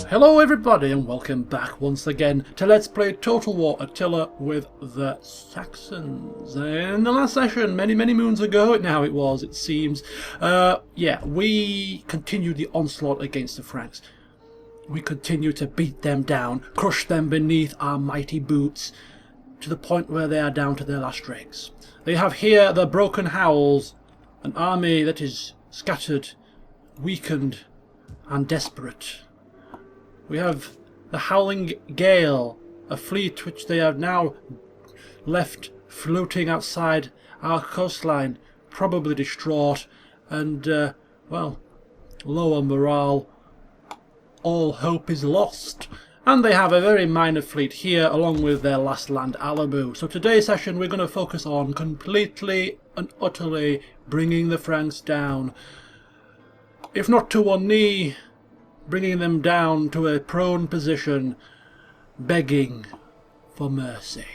Hello everybody and welcome back once again to Let's Play Total War Attila with the Saxons. In the last session, many moons ago, now it was, it seems, we continued the onslaught against the Franks. We continue to beat them down, crush them beneath our mighty boots, to the point where they are down to their last dregs. They have here the Broken Howls, an army that is scattered, weakened and desperate. We have the Howling Gale, a fleet which they have now left floating outside our coastline, probably distraught and, low on morale. All hope is lost. And they have a very minor fleet here, along with their last land, Alabu. So today's session we're going to focus on completely and utterly bringing the Franks down. If not to one knee, bringing them down to a prone position, begging for mercy.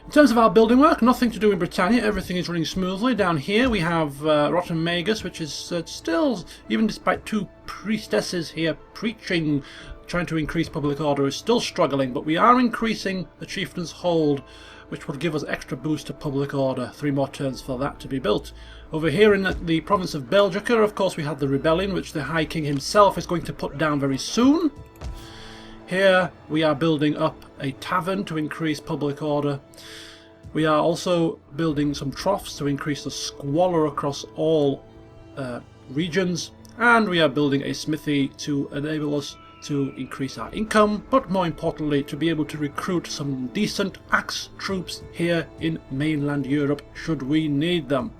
In terms of our building work, nothing to do in Britannia, everything is running smoothly. Down here we have Rotten Magus, which is still, even despite two priestesses here preaching, trying to increase public order, is still struggling, but we are increasing the chieftain's hold, which would give us extra boost to public order. 3 more turns for that to be built. Over here in the province of Belgica, of course, we have the rebellion, which the High King himself is going to put down very soon. Here we are building up a tavern to increase public order. We are also building some troughs to increase the squalor across all regions. And we are building a smithy to enable us to increase our income, but more importantly to be able to recruit some decent axe troops here in mainland Europe should we need them.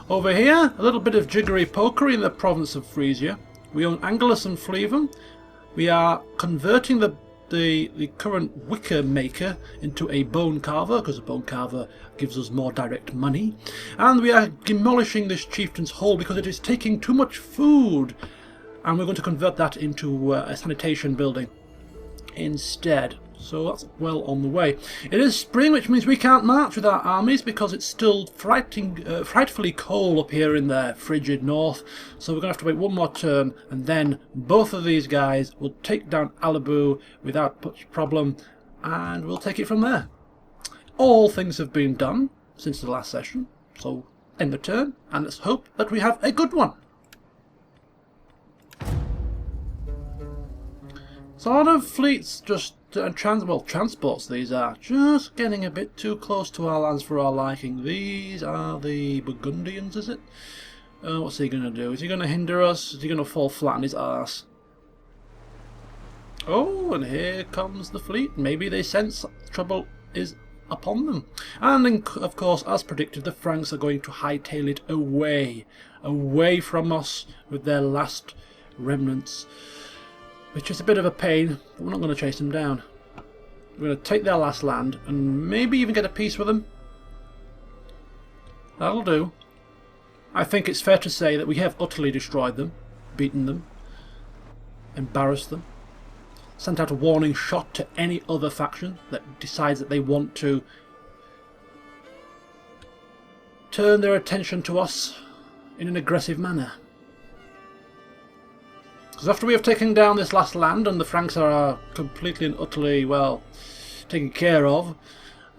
Over here, a little bit of jiggery pokery in the province of Frisia. We own Angelus and Flevum. We are converting the current wicker maker into a bone carver, because a bone carver gives us more direct money. And we are demolishing this chieftain's hall because it is taking too much food. And we're going to convert that into a sanitation building instead. So that's well on the way. It is spring, which means we can't march with our armies because it's still frightfully cold up here in the frigid north. So we're going to have to wait one more turn, and then both of these guys will take down Alabu without much problem, and we'll take it from there. All things have been done since the last session, so end the turn, and let's hope that we have a good one. Sort of fleets just transports these are just getting a bit too close to our lands for our liking. These are the Burgundians, is it? What's he going to do? Is he going to hinder us? Is he going to fall flat on his arse? Oh, and here comes the fleet. Maybe they sense trouble is upon them. And of course, as predicted, the Franks are going to hightail it away from us with their last remnants. Which is a bit of a pain, but we're not going to chase them down. We're going to take their last land and maybe even get a peace with them. That'll do. I think it's fair to say that we have utterly destroyed them, beaten them, embarrassed them, sent out a warning shot to any other faction that decides that they want to turn their attention to us in an aggressive manner. Because after we have taken down this last land and the Franks are completely and utterly, well, taken care of,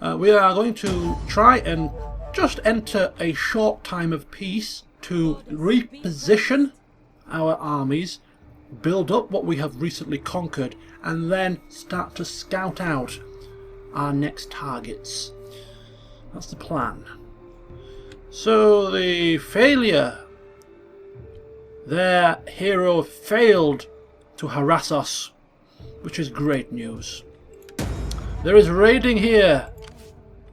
we are going to try and just enter a short time of peace to reposition our armies, build up what we have recently conquered, and then start to scout out our next targets. That's the plan. So the failure. Their hero failed to harass us, which is great news. There is raiding here,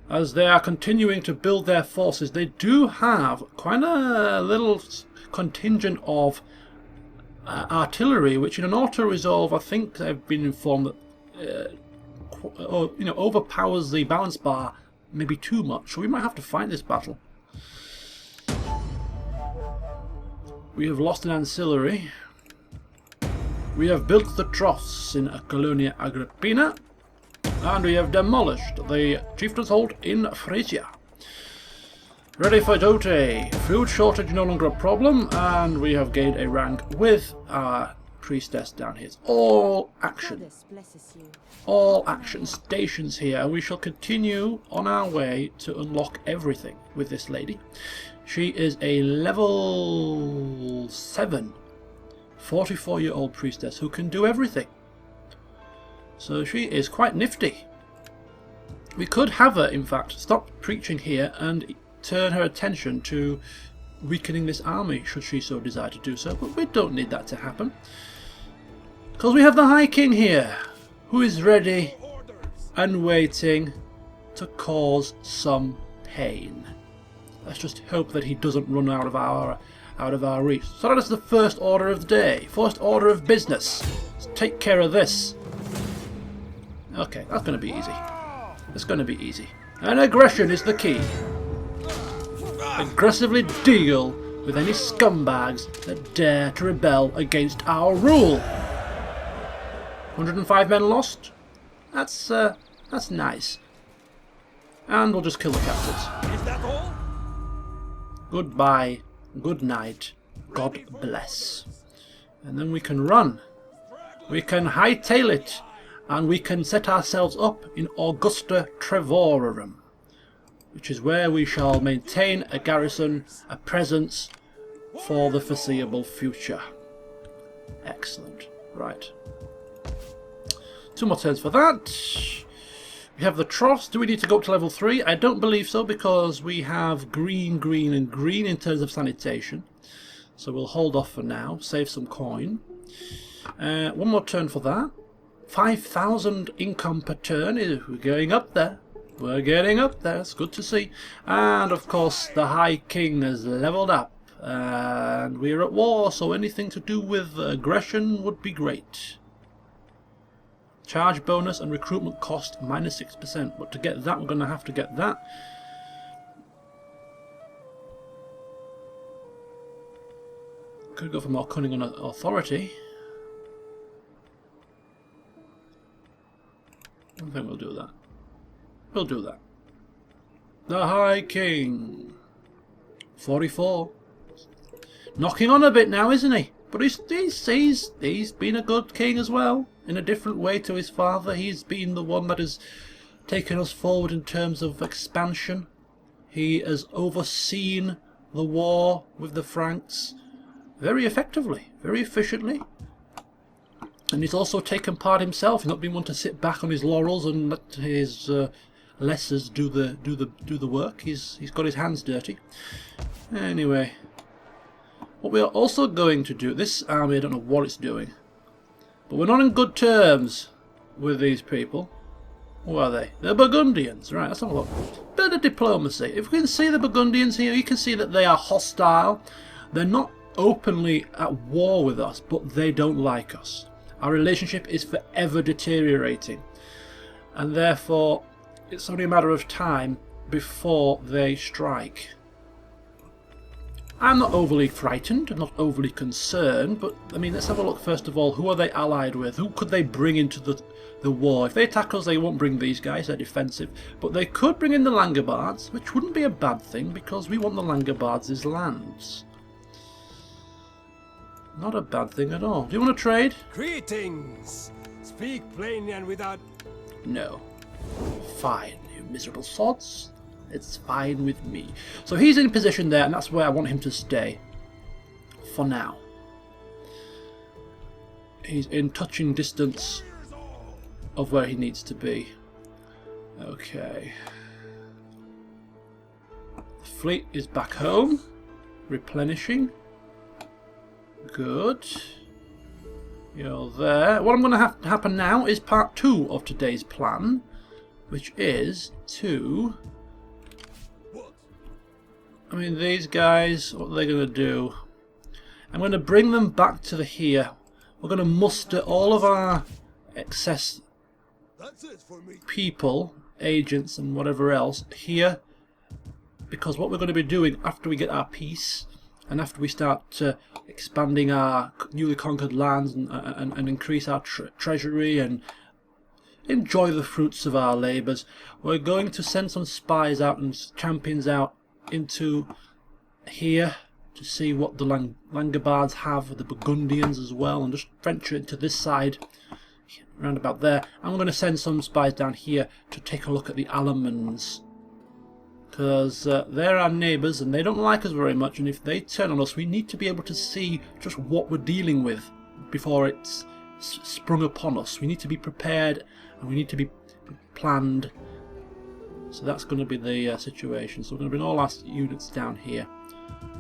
as they are continuing to build their forces. They do have quite a little contingent of artillery, which in an auto-resolve, I think I've been informed that overpowers the balance bar maybe too much. So we might have to fight this battle. We have lost an ancillary. We have built the troughs in Colonia Agrippina, and we have demolished the chieftain's hold in Frisia. Ready for duty. Food shortage no longer a problem, and we have gained a rank with our priestess down here. It's all action. All action stations here. We shall continue on our way to unlock everything with this lady. She is a level 7, 44-year-old priestess who can do everything. So she is quite nifty. We could have her, in fact, stop preaching here and turn her attention to weakening this army, should she so desire to do so. But we don't need that to happen, because we have the High King here, who is ready and waiting to cause some pain. Let's just hope that he doesn't run out of our reach. So that is the first order of the day. First order of business. Let's take care of this. Okay, that's going to be easy. It's going to be easy. And aggression is the key. Aggressively deal with any scumbags that dare to rebel against our rule. 105 men lost. That's nice. And we'll just kill the captives. Is that all? Goodbye. Good night. God bless. And then we can run. We can hightail it. And we can set ourselves up in Augusta Trevorum, which is where we shall maintain a garrison, a presence for the foreseeable future. Excellent. Right. 2 more turns for that. We have the Tross. Do we need to go up to level 3? I don't believe so, because we have green, green and green in terms of sanitation. So we'll hold off for now, save some coin. 1 more turn for that. 5,000 income per turn. We're going up there. We're getting up there. It's good to see. And of course the High King has leveled up. And we're at war, so anything to do with aggression would be great. Charge bonus and recruitment cost minus 6%. But to get that, we're going to have to get that. Could go for more cunning and authority. I think we'll do that. We'll do that. The High King. 44. Knocking on a bit now, isn't he? But he's been a good king as well. In a different way to his father. He's been the one that has taken us forward in terms of expansion. He has overseen the war with the Franks very effectively, very efficiently. And he's also taken part himself, not been one to sit back on his laurels and let his lessers do the work. He's got his hands dirty. Anyway, what we are also going to do, this army, I don't know what it's doing, but we're not in good terms with these people. Who are they? They're Burgundians, right? Let's have a look. Bit of diplomacy. If we can see the Burgundians here, you can see that they are hostile. They're not openly at war with us, but they don't like us. Our relationship is forever deteriorating, and therefore it's only a matter of time before they strike. I'm not overly frightened, I'm not overly concerned, but I mean, let's have a look first of all. Who are they allied with? Who could they bring into the war? If they attack us, they won't bring these guys, they're defensive, but they could bring in the Langobards, which wouldn't be a bad thing because we want the Langobards' lands. Not a bad thing at all. Do you want to trade? Greetings! Speak plainly and without... No. Fine, you miserable sods. It's fine with me. So he's in position there, and that's where I want him to stay. For now. He's in touching distance of where he needs to be. Okay. The fleet is back home. Replenishing. Good. You're there. What I'm going to have to happen now is part 2 of today's plan, which is to... I mean, these guys, what are they going to do? I'm going to bring them back to here. We're going to muster all of our excess people, agents and whatever else here, because what we're going to be doing after we get our peace and after we start expanding our newly conquered lands and increase our treasury and enjoy the fruits of our labours, we're going to send some spies out and champions out into here to see what the Langobards have, the Burgundians as well, and just venture into this side, around about there. And we're going to send some spies down here to take a look at the Alamans, because they're our neighbours and they don't like us very much, and if they turn on us we need to be able to see just what we're dealing with before it's sprung upon us. We need to be prepared and we need to be planned. So that's going to be the situation. So we're going to bring all our units down here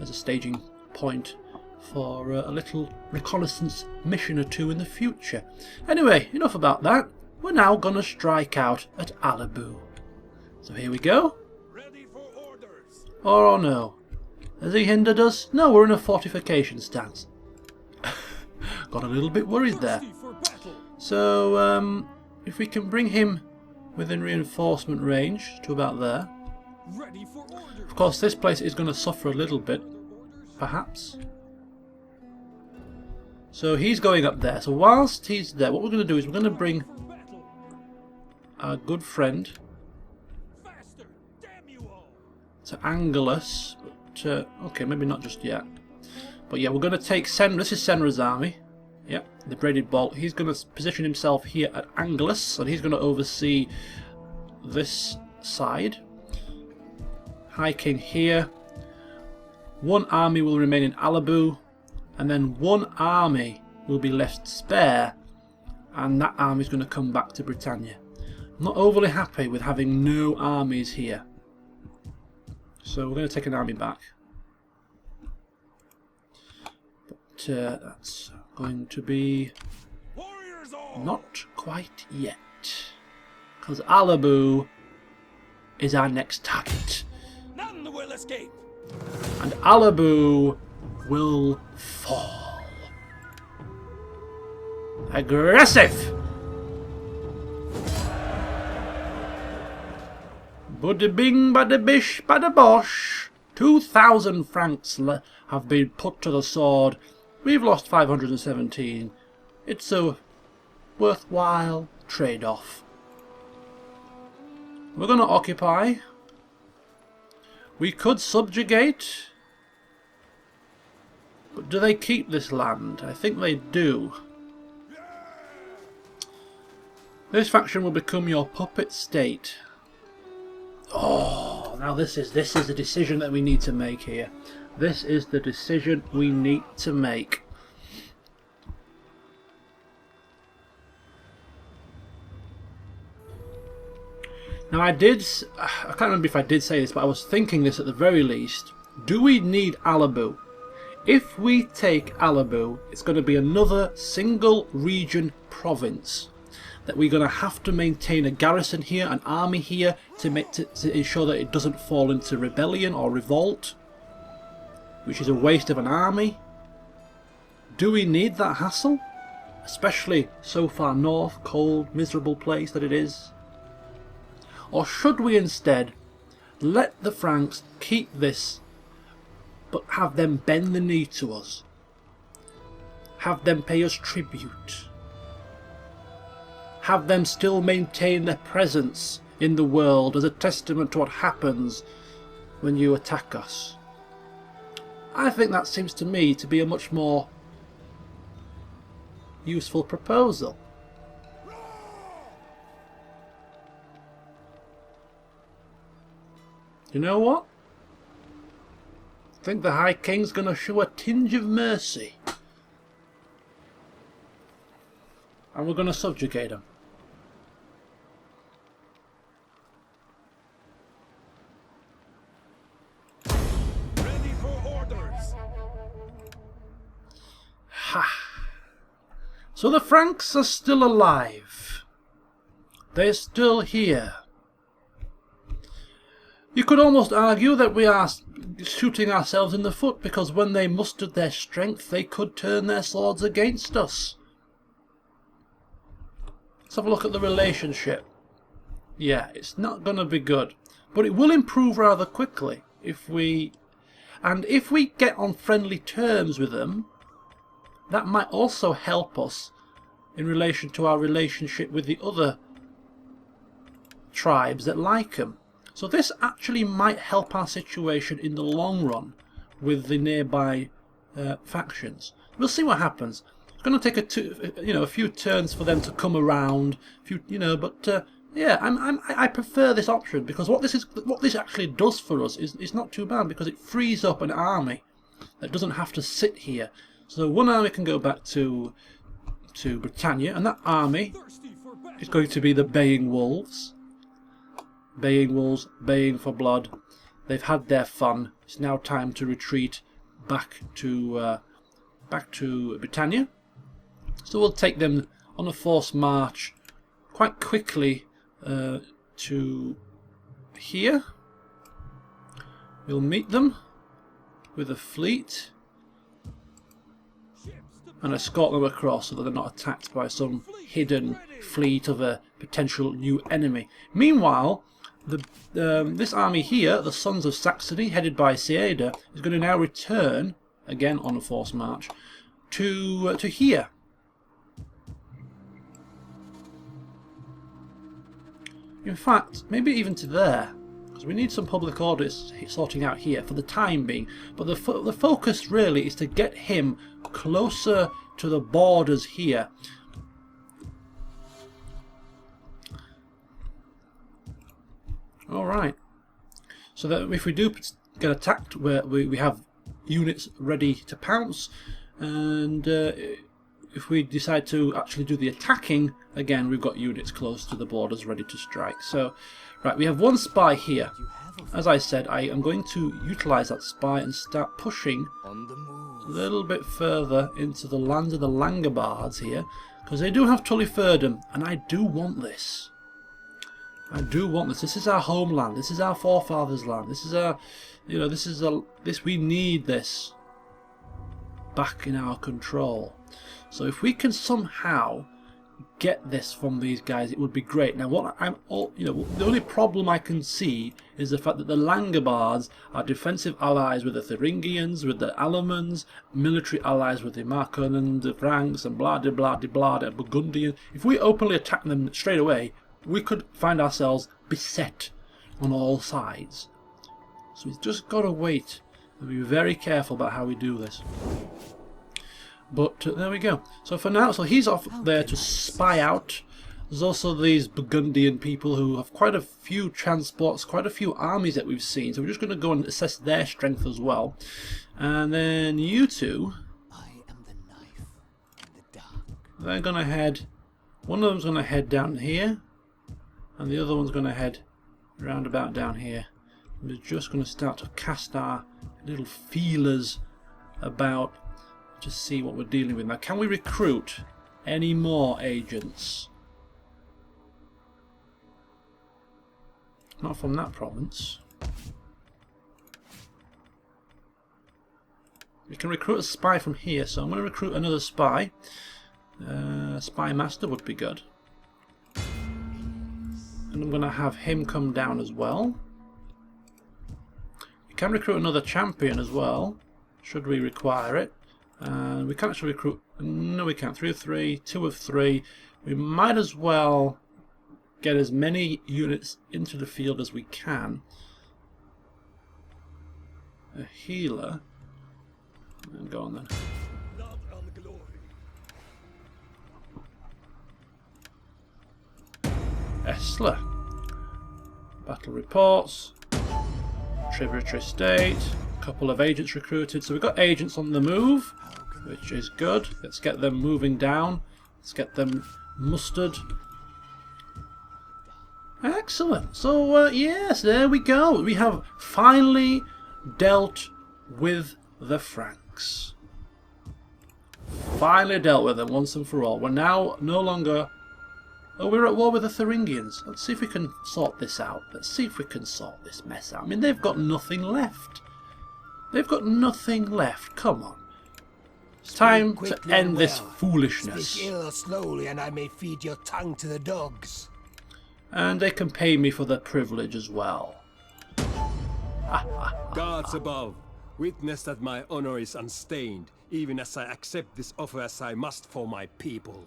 as a staging point for a little reconnaissance mission or two in the future. Anyway, enough about that. We're now going to strike out at Alabu. So here we go. Ready for orders. Oh no. Has he hindered us? No, we're in a fortification stance. Got a little bit worried there. So, if we can bring him within reinforcement range to about there. Ready for orders. Of course, this place is going to suffer a little bit, perhaps. So he's going up there. So whilst he's there, what we're going to do is we're going to bring our good friend Faster. Damn you all. to angle us. But, okay, maybe not just yet. But yeah, we're going to take this is Senra's army. Yep, the braided bolt. He's going to position himself here at Angelus, and he's going to oversee this side. High King here. One army will remain in Alabu, and then one army will be left spare, and that army is going to come back to Britannia. I'm not overly happy with having no armies here, so we're going to take an army back. But that's going to be not quite yet, because Alabu is our next target. None will escape. And Alabu will fall. Aggressive! Bada bing, bada bish, bada bosh. 2,000 Franks have been put to the sword. We've lost 517. It's a worthwhile trade-off. We're going to occupy. We could subjugate. But do they keep this land? I think they do. This faction will become your puppet state. Oh, now this is the decision that we need to make here. This is the decision we need to make. Now I can't remember if I did say this, but I was thinking this at the very least. Do we need Alabu? If we take Alabu, it's going to be another single region province that we're going to have to maintain a garrison here, an army here, to ensure that it doesn't fall into rebellion or revolt, which is a waste of an army. Do we need that hassle? Especially so far north, cold, miserable place that it is. Or should we instead let the Franks keep this, but have them bend the knee to us? Have them pay us tribute? Have them still maintain their presence in the world as a testament to what happens when you attack us? I think that seems to me to be a much more useful proposal. You know what? I think the High King's going to show a tinge of mercy. And we're going to subjugate him. Ready for orders. Ha! So the Franks are still alive. They're still here. You could almost argue that we are shooting ourselves in the foot, because when they mustered their strength they could turn their swords against us. Let's have a look at the relationship. Yeah, it's not going to be good, but it will improve rather quickly if we get on friendly terms with them. That might also help us in relation to our relationship with the other tribes that like them. So this actually might help our situation in the long run with the nearby factions. We'll see what happens. It's going to take a few turns for them to come around, but yeah, I prefer this option, because what this actually does for us is not too bad, because it frees up an army that doesn't have to sit here. So one army can go back to Britannia, and that army is going to be the Baying Wolves. Baying Wolves, baying for blood. They've had their fun. It's now time to retreat back to Britannia. So we'll take them on a forced march quite quickly to here. We'll meet them with a fleet and escort them across so that they're not attacked by some hidden fleet of a potential new enemy. Meanwhile, this army here, the Sons of Saxony, headed by Ceada, is going to now return, again on a forced march, to here. In fact, maybe even to there, because we need some public order sorting out here for the time being. But the focus really is to get him closer to the borders here. Alright, so that if we do get attacked, we have units ready to pounce, and if we decide to actually do the attacking, again we've got units close to the borders ready to strike. So, right, we have one spy here. As I said, I am going to utilise that spy and start pushing a little bit further into the land of the Langobards here, because they do have Tulliferdum, and I do want this. I do want this. This is our homeland. This is our forefathers' land. This is our, we need this back in our control. So if we can somehow get this from these guys, it would be great. Now, the only problem I can see is the fact that the Langobards are defensive allies with the Thuringians, with the Alamans, military allies with the Marconen, the Franks, and blah de blah de blah de Burgundian. If we openly attack them straight away, we could find ourselves beset on all sides. So we've just got to wait and be very careful about how we do this. But there we go. So for now, he's off there to spy out. There's also these Burgundian people who have quite a few transports, quite a few armies that we've seen. So we're just going to go and assess their strength as well. And then you two, I am the knife in the dark. They're going to head, one of them's going to head down here, and the other one's going to head round about down here. We're just going to start to cast our little feelers about to see what we're dealing with. Now, can we recruit any more agents? Not from that province. We can recruit a spy from here, so I'm going to recruit another spy. Spy master would be good. And I'm going to have him come down as well. We can recruit another champion as well, should we require it. And we can actually recruit, no we can't, 3 of 3, 2 of 3. We might as well get as many units into the field as we can. A healer. And go on then. Estler. Battle reports. Tributary state. A couple of agents recruited. So we've got agents on the move, which is good. Let's get them moving down. Let's get them mustered. Excellent. So, yes, there we go. We have finally dealt with the Franks. Finally dealt with them once and for all. We're now no longer... Oh, we're at war with the Thuringians. Let's see if we can sort this out. Let's see if we can sort this mess out. I mean, they've got nothing left. They've got nothing left. Come on. It's time to end this foolishness. Speak ill or slowly, and I may feed your tongue to the dogs. And they can pay me for the privilege as well. Gods above, witness that my honor is unstained, even as I accept this offer as I must for my people.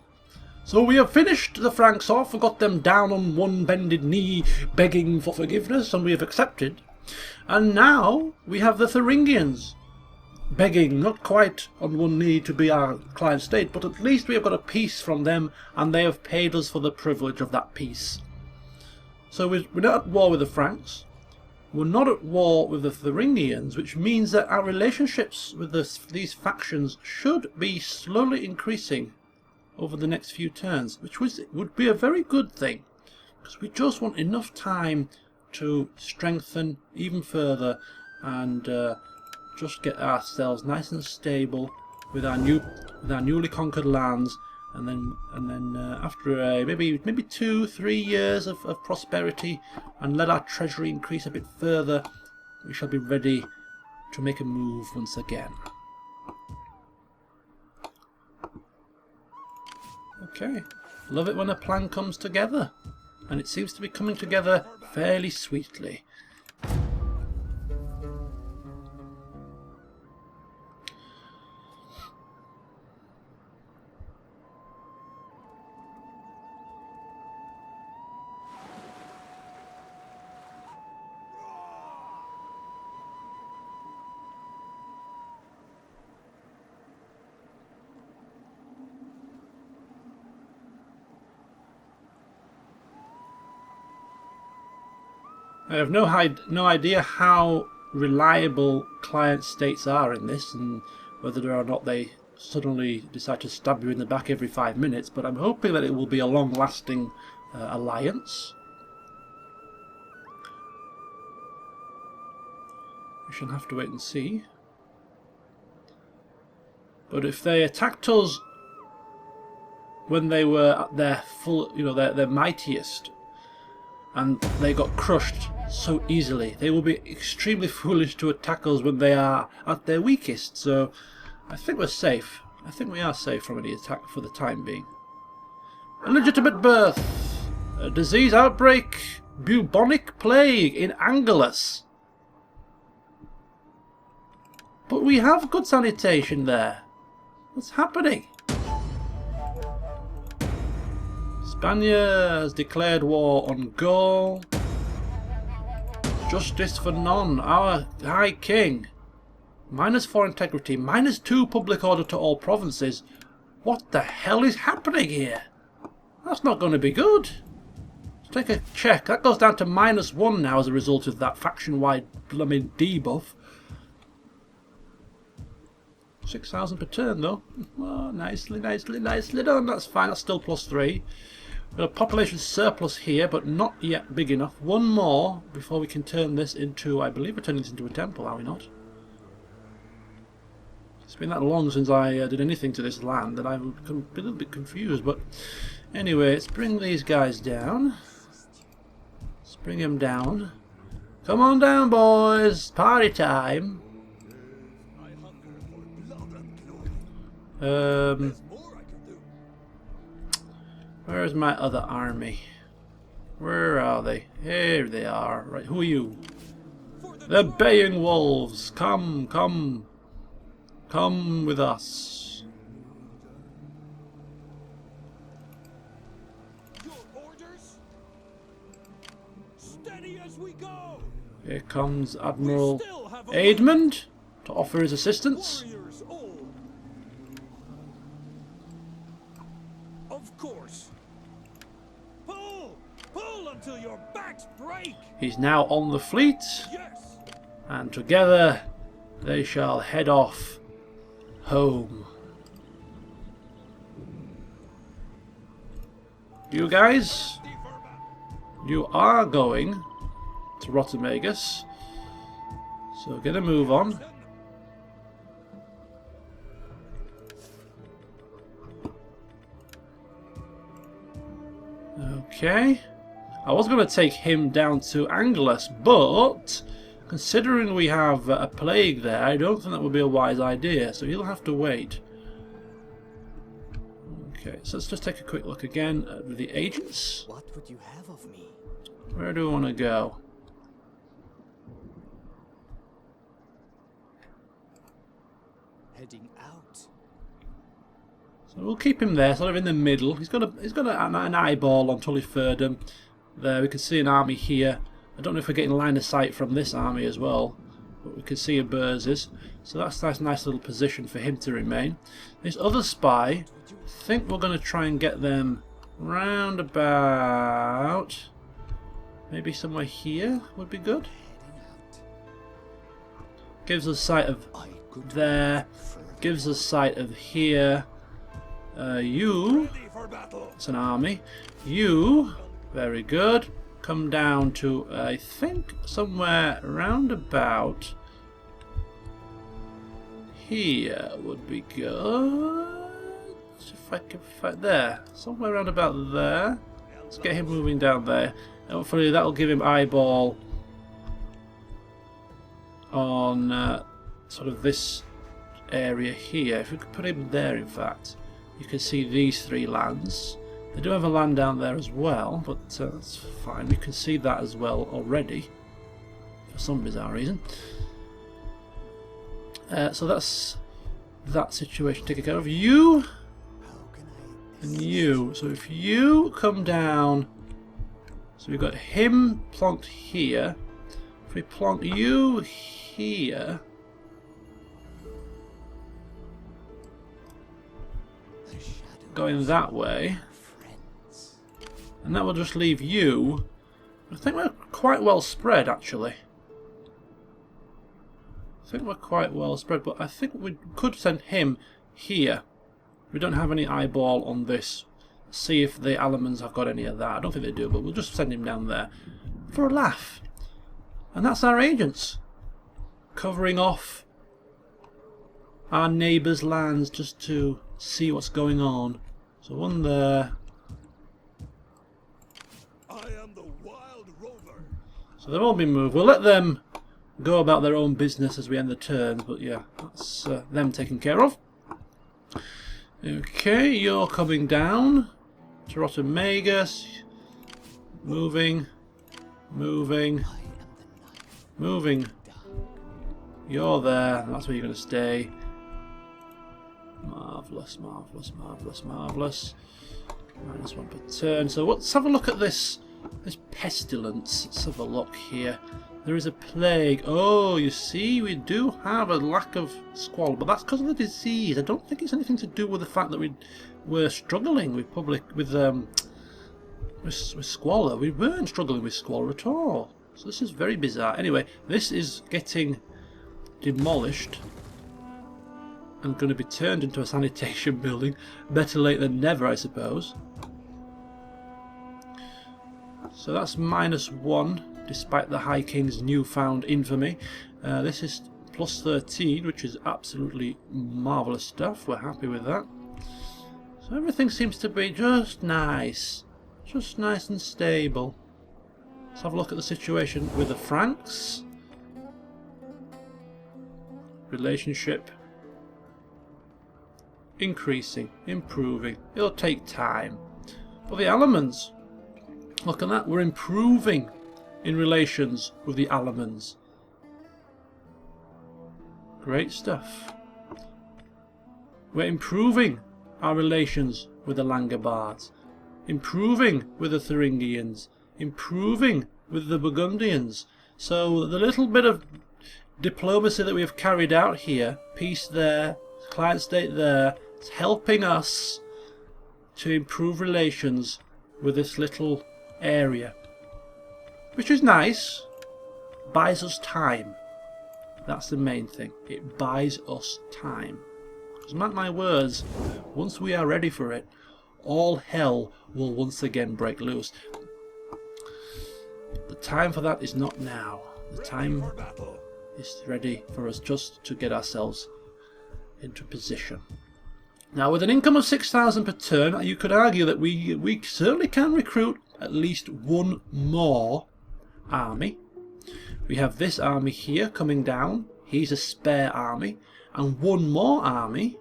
So we have finished the Franks off and got them down on one bended knee begging for forgiveness, and we have accepted. And now we have the Thuringians begging, not quite on one knee to be our client state, but at least we have got a peace from them, and they have paid us for the privilege of that peace. So we're not at war with the Franks, we're not at war with the Thuringians, which means that our relationships with these factions should be slowly increasing over the next few turns, which would be a very good thing, because we just want enough time to strengthen even further and just get ourselves nice and stable with our newly conquered lands, and then after maybe 2-3 years of prosperity, and let our treasury increase a bit further, we shall be ready to make a move once again. Okay, love it when a plan comes together, and it seems to be coming together fairly sweetly. I have no idea how reliable client states are in this, and whether or not they suddenly decide to stab you in the back every 5 minutes, but I'm hoping that it will be a long-lasting alliance. We shall have to wait and see. But if they attacked us when they were at their full, their mightiest, and they got crushed so easily, they will be extremely foolish to attack us when they are at their weakest. So I think we're safe. I think we are safe from any attack for the time being. Illegitimate birth, a disease outbreak, bubonic plague in Angelus. But we have good sanitation there. What's happening? Spania has declared war on Gaul. Justice for none. Our High King. -4 integrity. -2 public order to all provinces. What the hell is happening here? That's not going to be good. Let's take a check. That goes down to -1 now as a result of that faction-wide blooming debuff. 6,000 per turn though. Oh, nicely done. That's fine. That's still +3. Got a population surplus here, but not yet big enough. One more before we can turn this into, I believe we're turning this into a temple, are we not? It's been that long since I did anything to this land that I'm a little bit confused. But anyway, let's bring these guys down. Let's bring them down. Come on down, boys. Party time. Where is my other army? Where are they? Here they are. Right, who are you? The baying wolves. Come, come. Come with us. Your orders? Steady as we go. Here comes Admiral Aidmond to offer his assistance. Warriors old. Of course. Pull until your backs break. He's now on the fleet, Yes. and together they shall head off home. You guys, you are going to Rotamagus, so get a move on. Okay, I was going to take him down to Angelus, but considering we have a plague there, I don't think that would be a wise idea, so he'll have to wait. Okay, so let's just take a quick look again at the agents. What would you have of me? Where do we want to go? Heading out. So we'll keep him there, sort of in the middle. He's got an eyeball on Tullyferdom. There, we can see an army here. I don't know if we're getting line of sight from this army as well, but we can see a Burzes. So that's a nice little position for him to remain. This other spy, I think we're going to try and get them round about... maybe somewhere here would be good. Gives us sight of there. Gives us sight of here. You, it's an army. You, very good. Come down to, I think, somewhere round about here would be good. If I can find there, somewhere round about there. Let's get him moving down there. Hopefully that'll give him eyeball on sort of this area here. If we could put him there, in fact, you can see these three lands. They do have a land down there as well, but that's fine. We can see that as well already, for some bizarre reason. So that's that situation taken care of. You and you. So if you come down, so we've got him plonked here. If we plonk you here, going that way, and that will just leave you. I think we're quite well spread, actually. I think we're quite well spread, but I think we could send him here. We don't have any eyeball on this. See if the Alemans have got any of that. I don't think they do, but we'll just send him down there for a laugh. And that's our agents covering off our neighbours' lands just to see what's going on. So one there. I am the wild rover. So they've all been moved. We'll let them go about their own business as we end the turns, but yeah, that's them taken care of. Okay, you're coming down. Tarotomagus. Moving. Moving. Moving. You're there. That's where you're going to stay. Marvellous, marvellous, marvellous, marvellous. -1 per turn. So let's have a look at this pestilence. Let's have a look here. There is a plague. Oh, you see, we do have a lack of squalor, but that's because of the disease. I don't think it's anything to do with the fact that we're struggling with with squalor. We weren't struggling with squalor at all. So this is very bizarre. Anyway, this is getting demolished and going to be turned into a sanitation building. Better late than never, I suppose. So that's -1, despite the High King's newfound infamy. This is +13, which is absolutely marvellous stuff. We're happy with that. So everything seems to be just nice. Just nice and stable. Let's have a look at the situation with the Franks. Relationship. Increasing, improving. It'll take time. But the Alemans, look at that. We're improving in relations with the Alemans. Great stuff. We're improving our relations with the Langobards. Improving with the Thuringians. Improving with the Burgundians. So the little bit of diplomacy that we have carried out here, peace there, client state there, it's helping us to improve relations with this little area. Which is nice. Buys us time. That's the main thing. It buys us time. Because mark my words, once we are ready for it, all hell will once again break loose. The time for that is not now. The time is ready for us just to get ourselves into position. Now, with an income of 6,000 per turn, you could argue that we certainly can recruit at least one more army. We have this army here coming down. He's a spare army. And one more army,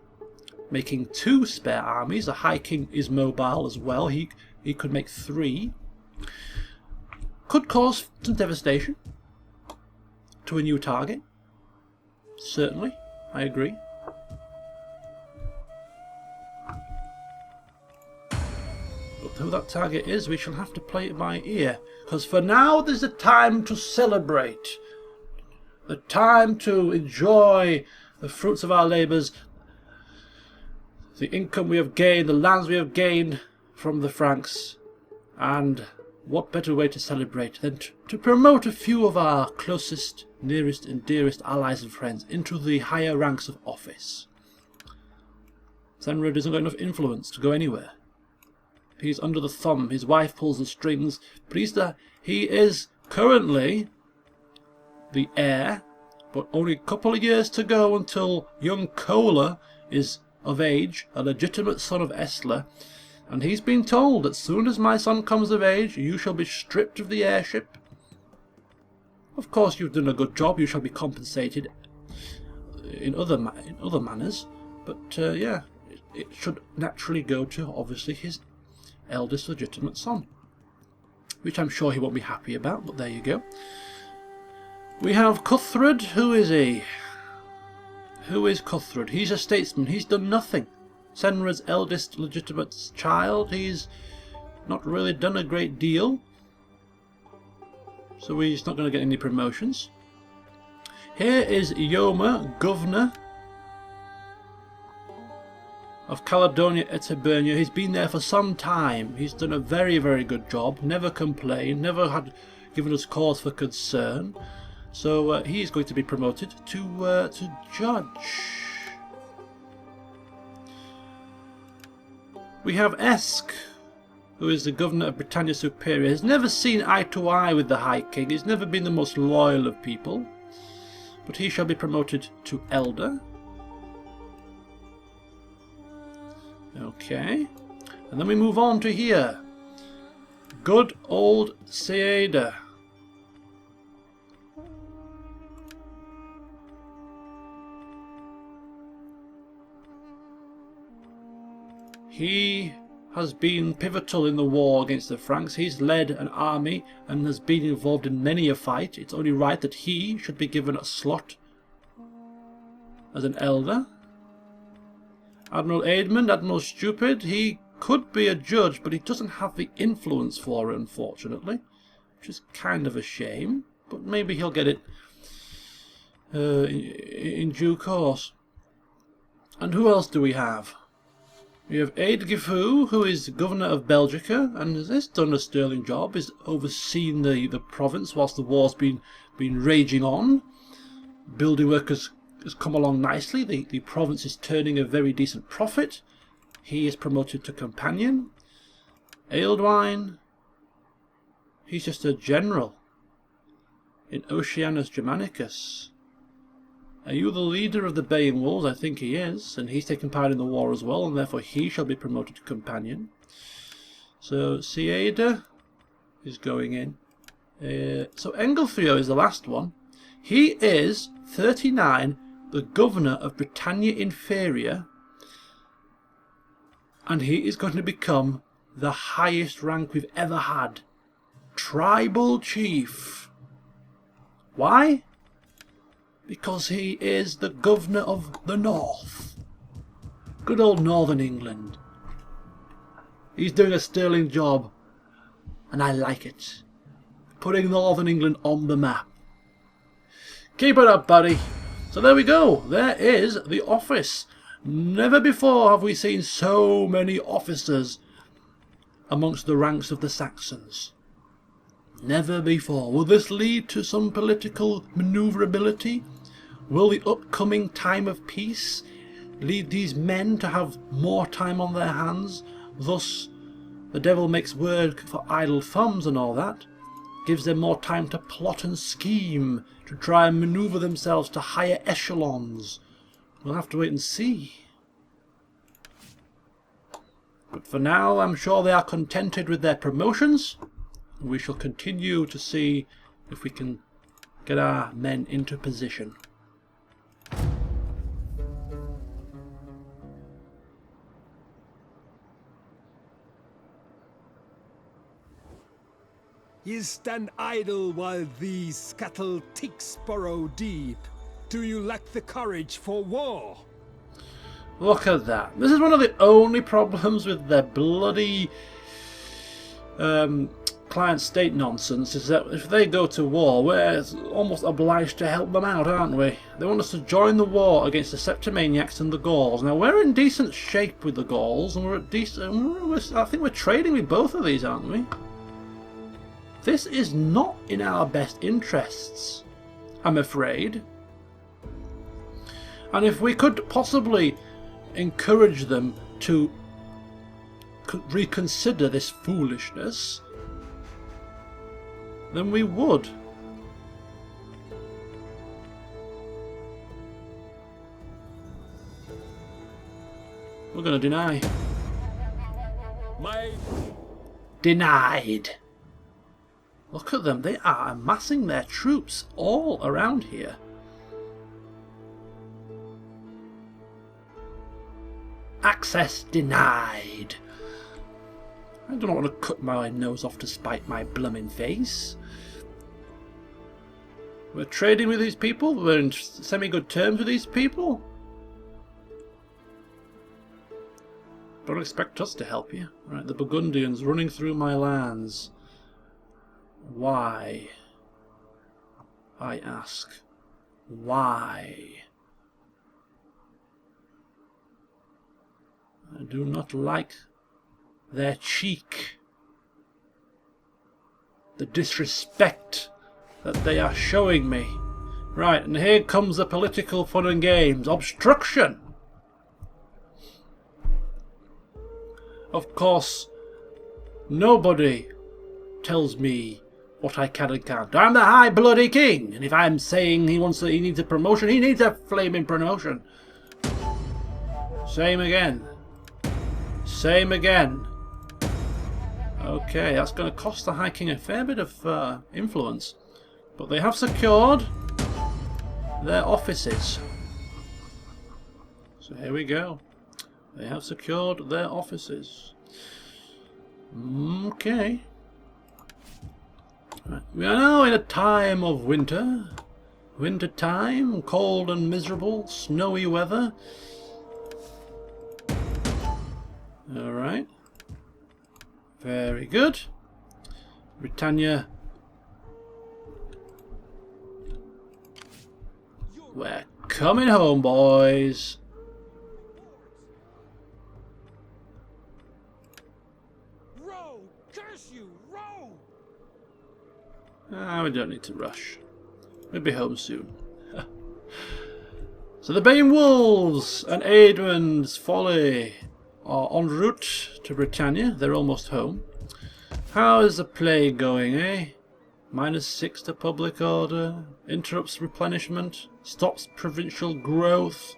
making 2 spare armies. The High King is mobile as well. He could make 3. Could cause some devastation to a new target. Certainly, I agree. who that target is, we shall have to play it by ear. Because for now, there's a time to celebrate. The time to enjoy the fruits of our labours, the income we have gained, the lands we have gained from the Franks. And what better way to celebrate than to promote a few of our closest, nearest and dearest allies and friends into the higher ranks of office. Senrad hasn't got enough influence to go anywhere. He's under the thumb, his wife pulls the strings, but he is currently the heir, but only a couple of years to go until young Kola is of age, a legitimate son of Attila, and he's been told, as soon as my son comes of age, you shall be stripped of the heirship. Of course, you've done a good job, you shall be compensated in other manners, but yeah, it should naturally go to, obviously, his eldest legitimate son, which I'm sure he won't be happy about, but there you go. We have Cuthrud. Who is he? Who is Cuthrud? He's a statesman. He's done nothing. Senrad's eldest legitimate child. He's not really done a great deal, so he's not going to get any promotions. Here is Yoma, governor of Caledonia et Hibernia. He's been there for some time. He's done a very, very good job. Never complained. Never had given us cause for concern. So he's going to be promoted to judge. We have Esk, who is the governor of Britannia Superior. He's never seen eye to eye with the High King. He's never been the most loyal of people. But he shall be promoted to elder. Okay, and then we move on to here. Good old Seada. He has been pivotal in the war against the Franks. He's led an army and has been involved in many a fight. It's only right that he should be given a slot as an elder. Admiral Aedmund, Admiral Stupid, he could be a judge, but he doesn't have the influence for it, unfortunately, which is kind of a shame, but maybe he'll get it in due course. And who else do we have? We have Eadgifu, who is governor of Belgica, and has done a sterling job. He's overseen the province whilst the war's been raging on. Building work has come along nicely. The province is turning a very decent profit. He is promoted to companion. Ealdwine, he's just a general in Oceanus Germanicus. Are you the leader of the Baying Wolves? I think he is, and he's taken part in the war as well, and therefore he shall be promoted to companion. So Seada is going in. So Engelfrio is the last one. He is 39, the governor of Britannia Inferior, and he is going to become the highest rank we've ever had. Tribal Chief. Why? Because he is the governor of the North. Good old Northern England. He's doing a sterling job, and I like it. Putting Northern England on the map. Keep it up, buddy. So there we go. There is the office. Never before have we seen so many officers amongst the ranks of the Saxons. Never before. Will this lead to some political manoeuvrability? Will the upcoming time of peace lead these men to have more time on their hands? Thus, the devil makes work for idle thumbs and all that. Gives them more time to plot and scheme, to try and manoeuvre themselves to higher echelons. We'll have to wait and see. But for now, I'm sure they are contented with their promotions. We shall continue to see if we can get our men into position. Ye stand idle while these scuttle ticks burrow deep. Do you lack the courage for war? Look at that. This is one of the only problems with their bloody client state nonsense is that if they go to war, we're almost obliged to help them out, aren't we? They want us to join the war against the Septimaniacs and the Gauls. Now we're in decent shape with the Gauls, and I think we're trading with both of these, aren't we? This is not in our best interests, I'm afraid. And if we could possibly encourage them to reconsider this foolishness, then we would. We're going to deny. Denied. Look at them. They are amassing their troops all around here. Access denied. I do not want to cut my nose off to spite my blooming face. We're trading with these people. We're in semi-good terms with these people. Don't expect us to help you. Right, the Burgundians running through my lands. Why? I ask. Why? I do not like their cheek. The disrespect that they are showing me. Right, and here comes the political fun and games. Obstruction! Of course, nobody tells me what I can and can't. I'm the high bloody king, and if I'm saying he needs a promotion, he needs a flaming promotion. Same again. Same again. Okay, that's going to cost the High King a fair bit of influence. But they have secured their offices. So here we go. They have secured their offices. Okay. Right. We are now in a time of winter. Winter time, cold and miserable, snowy weather. Alright. Very good. Britannia. We're coming home, boys. Row! Curse you! Row! We don't need to rush. We'll be home soon. So the Bane Wolves and Aedmund's Folly are en route to Britannia. They're almost home. How is the plague going, eh? -6 to public order, interrupts replenishment, stops provincial growth.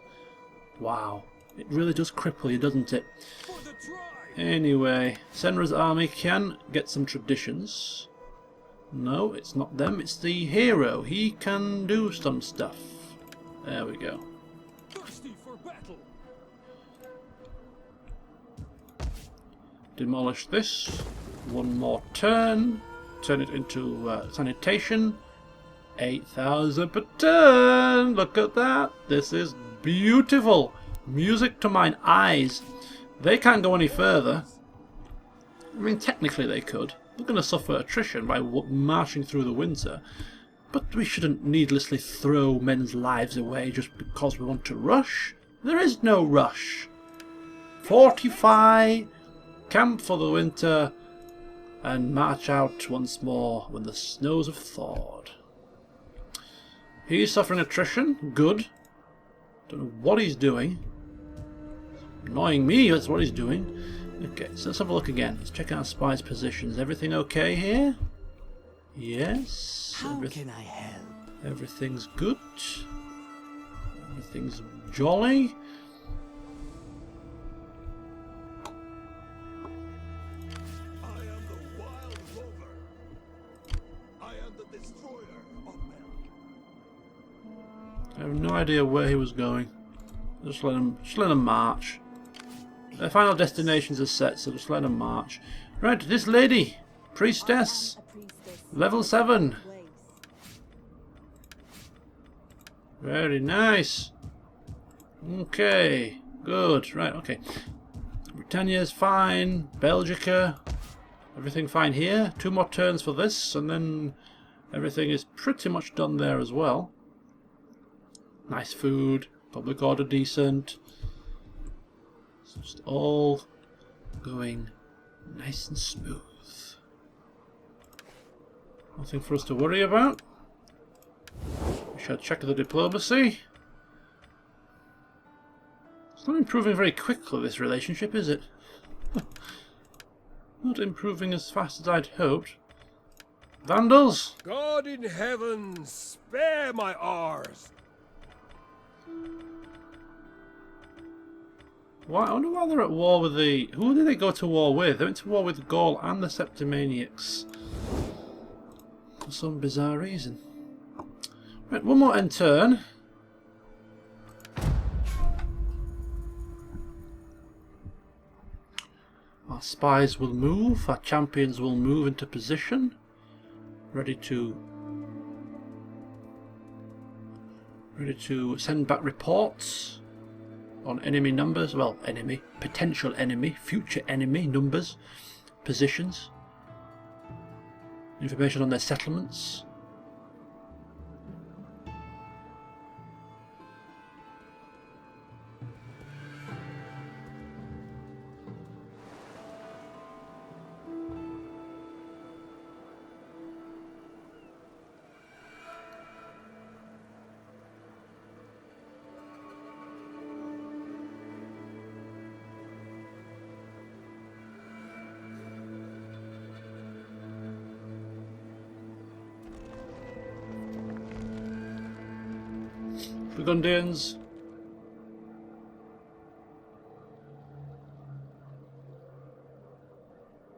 Wow, it really does cripple you, doesn't it? Anyway, Senra's army can get some traditions. No, it's not them, it's the hero. He can do some stuff. There we go. Thirsty for battle. Demolish this. One more turn. Turn it into sanitation. 8,000 per turn. Look at that. This is beautiful. Music to mine eyes. They can't go any further. I mean, technically they could. We're going to suffer attrition by marching through the winter. But we shouldn't needlessly throw men's lives away just because we want to rush. There is no rush. Fortify. Camp for the winter. And march out once more when the snows have thawed. He's suffering attrition. Good. Don't know what he's doing. Annoying me, that's what he's doing. Okay, so let's have a look again. Let's check out Spy's positions. Everything okay here? Yes. How can I help? Everything's good. Everything's jolly. I have no idea where he was going. Just let him march. Their final destinations are set, so just let him march. Right, this lady, priestess, level 7. Very nice. Okay, good. Right, okay. Britannia's fine. Belgica. Everything fine here. 2 more turns for this, and then everything is pretty much done there as well. Nice food. Public order decent. It's just all going nice and smooth. Nothing for us to worry about. We shall check the diplomacy. It's not improving very quickly, this relationship, is it? Not improving as fast as I'd hoped. Vandals? God in heaven, spare my R's. Why? I wonder why they're at war with the... Who did they go to war with? They went to war with Gaul and the Septimaniacs. For some bizarre reason. Right, one more end turn. Our spies will move, our champions will move into position. Ready to send back reports on enemy numbers, well, enemy, potential enemy, future enemy numbers, positions, information on their settlements. Burgundians.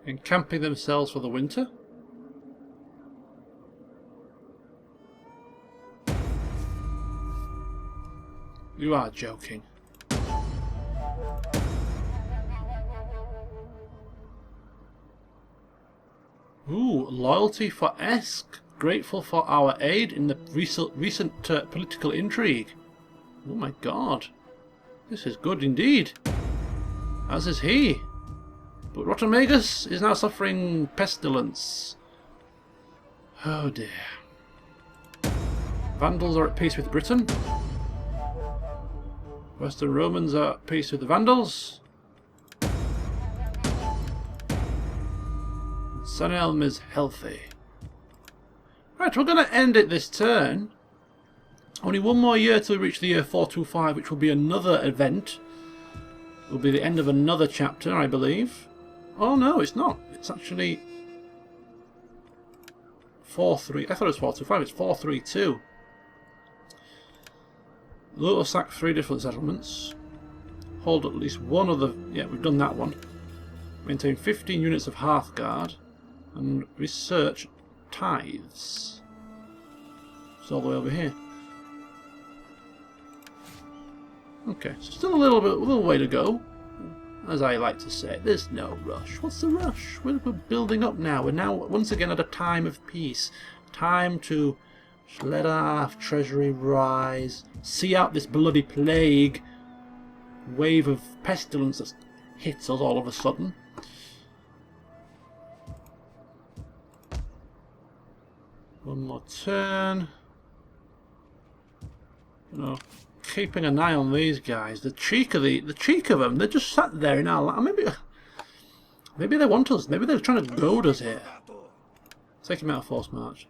Encamping themselves for the winter. You are joking. Ooh, loyalty for Esk. Grateful for our aid in the recent political intrigue. Oh my god. This is good indeed. As is he. But Rotomagus is now suffering pestilence. Oh dear. Vandals are at peace with Britain. Western Romans are at peace with the Vandals. Sunelm is healthy. Right, we're going to end it this turn. Only one more year till we reach the year 425, which will be another event. It will be the end of another chapter, I believe. Oh no, it's not. It's actually 4-3. I thought it was 425. It's 432. Lotus sack 3 different settlements. Hold at least one of the... Yeah, we've done that one. Maintain 15 units of Hearthguard. And research tithes. It's all the way over here. Okay, so still a little way to go. As I like to say, there's no rush. What's the rush? We're building up now. We're now once again at a time of peace. Time to let our treasury rise. See out this bloody plague. Wave of pestilence that hits us all of a sudden. One more turn. No, keeping an eye on these guys. The cheek of them. They're just sat there in our lap. Maybe they want us. Maybe they're trying to goad us here. Take them out of force march.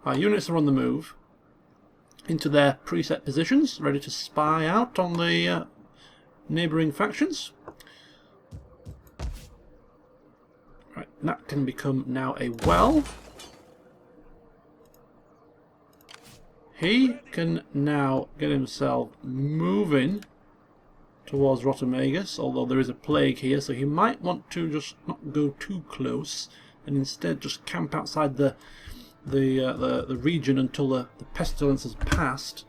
Our units are on the move into their preset positions, ready to spy out on the neighbouring factions. Right, that can become now a well. He can now get himself moving towards Rotomagus, although there is a plague here, so he might want to just not go too close and instead just camp outside the region until the pestilence has passed.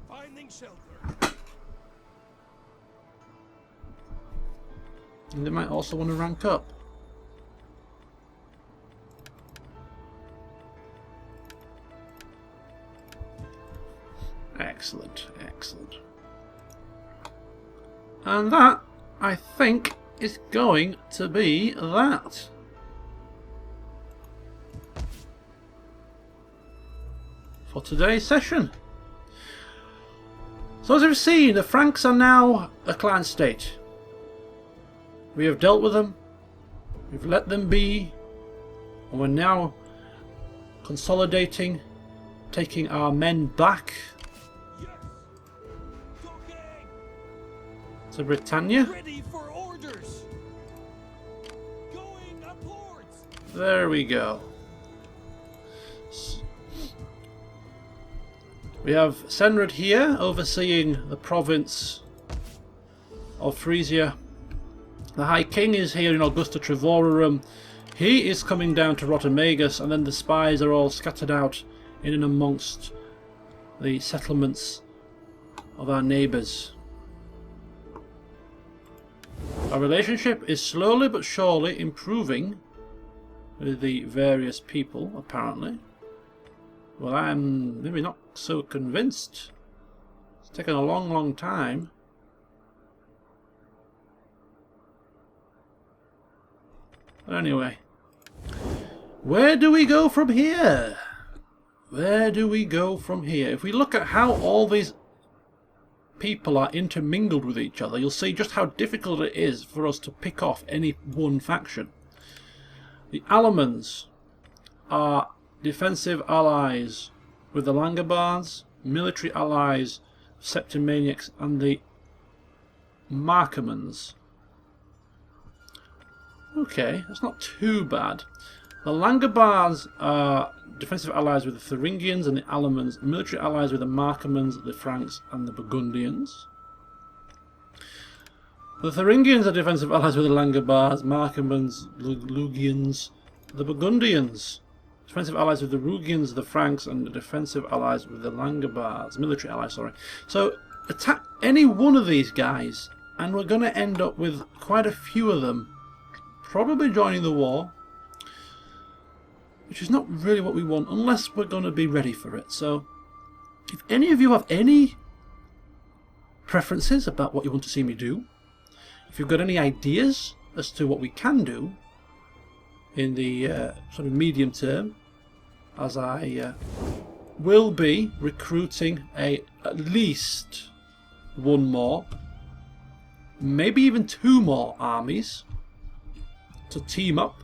Finding shelter. And they might also want to rank up. Excellent, excellent. And that, I think, is going to be that. For today's session. So as we've seen, the Franks are now a clan state. We have dealt with them, we've let them be, and we're now consolidating, taking our men back to Britannia. Ready for orders. Going upwards. There we go. We have Senrad here, overseeing the province of Frisia. The High King is here in Augusta Trevorum. He is coming down to Rotamagus, and then the spies are all scattered out in and amongst the settlements of our neighbours. Our relationship is slowly but surely improving with the various people, apparently. Well, I'm maybe not so convinced. It's taken a long, long time. But anyway, where do we go from here? Where do we go from here? If we look at how all these people are intermingled with each other, you'll see just how difficult it is for us to pick off any one faction. The Alamans are defensive allies with the Langobards, military allies, Septimaniacs, and the Markomans. Okay, that's not too bad. The Langobards are defensive allies with the Thuringians and the Alamans, military allies with the Markomans, the Franks, and the Burgundians. The Thuringians are defensive allies with the Langobards, Markomans, Lugians, the Burgundians. Defensive allies with the Rugians, the Franks, and the defensive allies with the Langobards. Military allies, sorry. So, attack any one of these guys, and we're going to end up with quite a few of them probably joining the war, which is not really what we want, unless we're going to be ready for it. So, if any of you have any preferences about what you want to see me do, if you've got any ideas as to what we can do in the sort of medium term, as I will be recruiting at least one more, maybe even two more armies to team up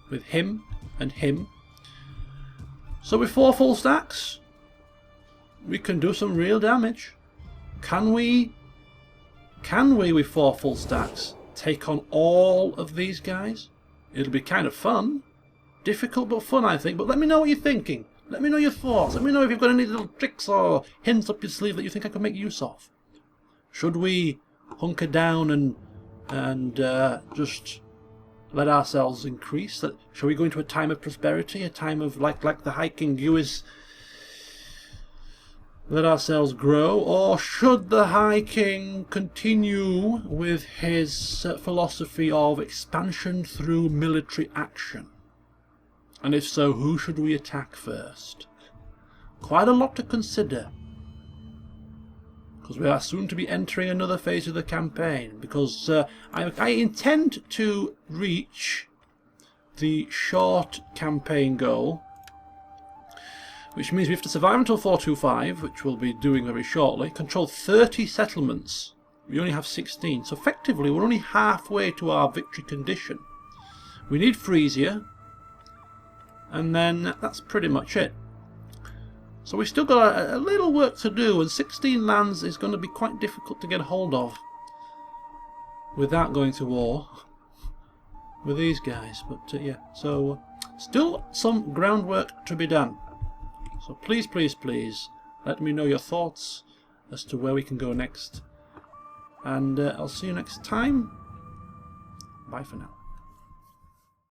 with him and him. So with 4 full stacks, we can do some real damage. Can we with 4 full stacks take on all of these guys? It'll be kind of fun. Difficult but fun, I think. But let me know what you're thinking. Let me know your thoughts. Let me know if you've got any little tricks or hints up your sleeve that you think I could make use of. Should we hunker down and just let ourselves increase? Shall we go into a time of prosperity? A time of, like the High King Lewis, let ourselves grow? Or should the High King continue with his philosophy of expansion through military action? And if so, who should we attack first? Quite a lot to consider, because we are soon to be entering another phase of the campaign, because I intend to reach the short campaign goal, which means we have to survive until 425, which we'll be doing very shortly, control 30 settlements. We only have 16, so effectively we're only halfway to our victory condition. We need Frisia, and then that's pretty much it. So we've still got a little work to do, and 16 lands is going to be quite difficult to get hold of without going to war with these guys. But yeah, so still some groundwork to be done. So please, please, please, let me know your thoughts as to where we can go next. And I'll see you next time. Bye for now.